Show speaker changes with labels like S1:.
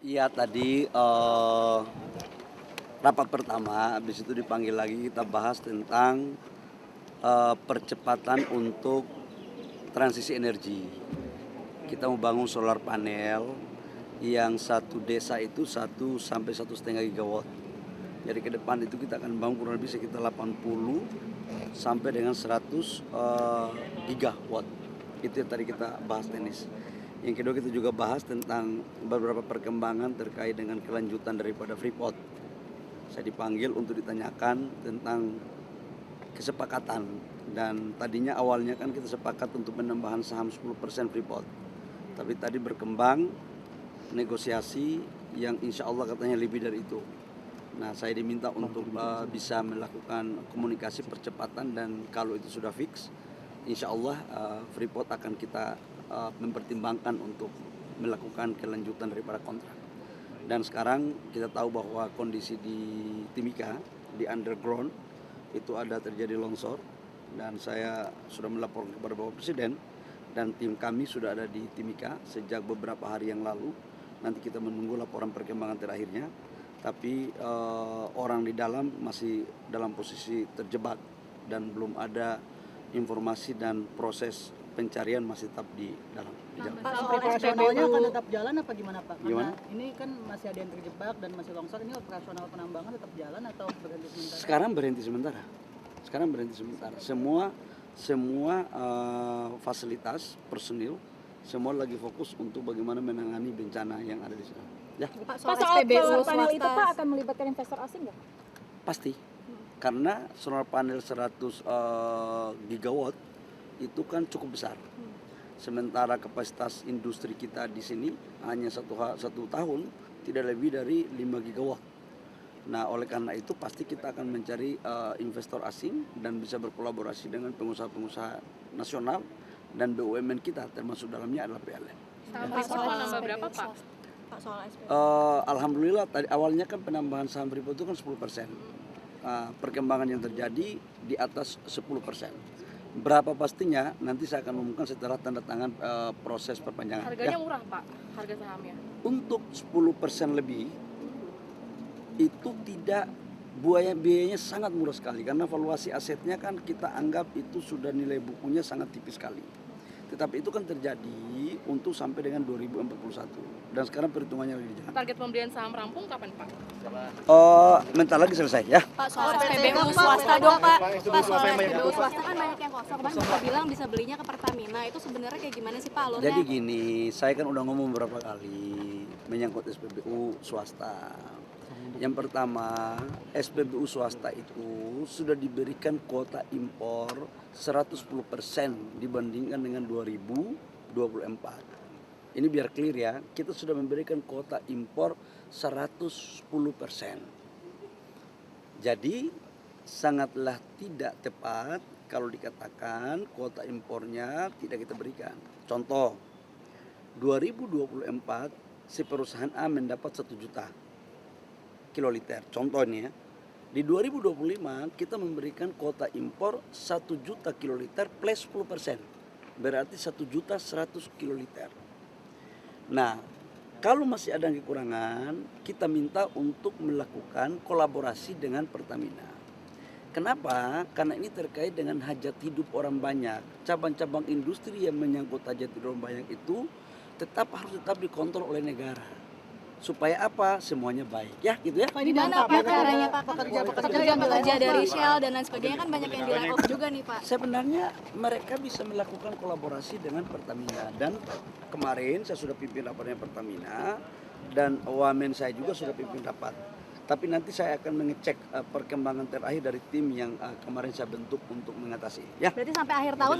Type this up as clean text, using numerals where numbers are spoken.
S1: Iya tadi rapat pertama, habis itu dipanggil lagi kita bahas tentang percepatan untuk transisi energi. Kita mau bangun solar panel yang satu desa itu 1 sampai 1,5 gigawatt. Jadi ke depan itu kita akan bangun kurang lebih sekitar 80 sampai dengan 100 gigawatt. Itu yang tadi kita bahas teknis. Yang kedua kita juga bahas tentang beberapa perkembangan terkait dengan kelanjutan daripada Freeport. Saya dipanggil untuk ditanyakan tentang kesepakatan, dan tadinya awalnya kan kita sepakat untuk penambahan saham 10% Freeport. Tapi tadi berkembang negosiasi yang insya Allah katanya lebih dari itu. Nah, saya diminta untuk bisa melakukan komunikasi percepatan, dan kalau itu sudah fix, insya Allah Freeport akan kita mempertimbangkan untuk melakukan kelanjutan daripada kontrak. Dan sekarang kita tahu bahwa kondisi di Timika, di underground, itu ada terjadi longsor, dan saya sudah melapor kepada Bapak Presiden, dan tim kami sudah ada di Timika sejak beberapa hari yang lalu. Nanti kita menunggu laporan perkembangan terakhirnya, tapi orang di dalam masih dalam posisi terjebak dan belum ada informasi, dan proses pencarian masih tetap di dalam.
S2: Pak, operasionalnya akan tetap jalan apa gimana Pak? Karena
S1: Gimana?
S2: ini kan masih ada yang terjebak dan masih longsor, ini operasional penambangan tetap jalan atau berhenti sementara?
S1: Sekarang berhenti sementara. Semua fasilitas personil semua lagi fokus untuk bagaimana menangani bencana yang ada di sana. Ya,
S3: Pak, soal SPBU panel itu Pak akan melibatkan investor asing nggak?
S1: pasti. Karena solar panel 100 gigawatt itu kan cukup besar. Sementara kapasitas industri kita di sini hanya satu tahun tidak lebih dari 5 gigawatt. Nah, oleh karena itu pasti kita akan mencari investor asing dan bisa berkolaborasi dengan pengusaha-pengusaha nasional dan BUMN kita, termasuk dalamnya adalah PLN.
S4: Soal nambah berapa Pak?
S3: Pak, soal SPBU.
S1: Alhamdulillah tadi awalnya kan penambahan saham Freeport itu kan 10%. Perkembangan yang terjadi di atas 10%. Berapa pastinya nanti saya akan umumkan setelah tanda tangan proses perpanjangan.
S4: Harganya murah Pak, harga sahamnya.
S1: Untuk 10% lebih itu tidak, biayanya sangat murah sekali, karena valuasi asetnya kan kita anggap itu sudah nilai bukunya sangat tipis sekali. Tetapi itu kan terjadi untuk sampai dengan 2041, dan sekarang perhitungannya lagi di jalan.
S4: Target pembelian saham rampung kapan Pak?
S1: Bentar lagi selesai ya.
S3: Pak, soal SPBU swasta dong Pak. Pak, soal SPBU swasta kan banyak yang kosong. Kan Bapak bilang bisa belinya ke Pertamina. Itu sebenarnya kayak gimana sih Pak alurnya?
S1: Jadi gini, saya kan udah ngomong beberapa kali menyangkut SPBU swasta. Yang pertama, SPBU swasta itu sudah diberikan kuota impor 110% dibandingkan dengan 2024. Ini biar clear ya, kita sudah memberikan kuota impor 110%. Jadi sangatlah tidak tepat kalau dikatakan kuota impornya tidak kita berikan. Contoh, 2024 si perusahaan A mendapat 1 juta kiloliter. Contohnya, di 2025 kita memberikan kuota impor 1 juta kiloliter plus 10%. Berarti 1.100.000 kiloliter. Nah, kalau masih ada yang kekurangan, kita minta untuk melakukan kolaborasi dengan Pertamina. Kenapa? Karena ini terkait dengan hajat hidup orang banyak. Cabang-cabang industri yang menyangkut hajat hidup orang banyak itu harus tetap dikontrol oleh negara. Supaya apa? Semuanya baik. Ya, gitu ya.
S3: Gimana Pak caranya Pak? Pekerja dari Shell dan lain sebagainya kan banyak yang di layoff juga nih Pak.
S1: Sebenarnya mereka bisa melakukan kolaborasi dengan Pertamina, dan kemarin saya sudah pimpin rapatnya Pertamina, dan wamen saya juga sudah pimpin rapat. Tapi nanti saya akan mengecek perkembangan terakhir dari tim yang kemarin saya bentuk untuk mengatasi. Ya.
S3: Berarti sampai akhir tahun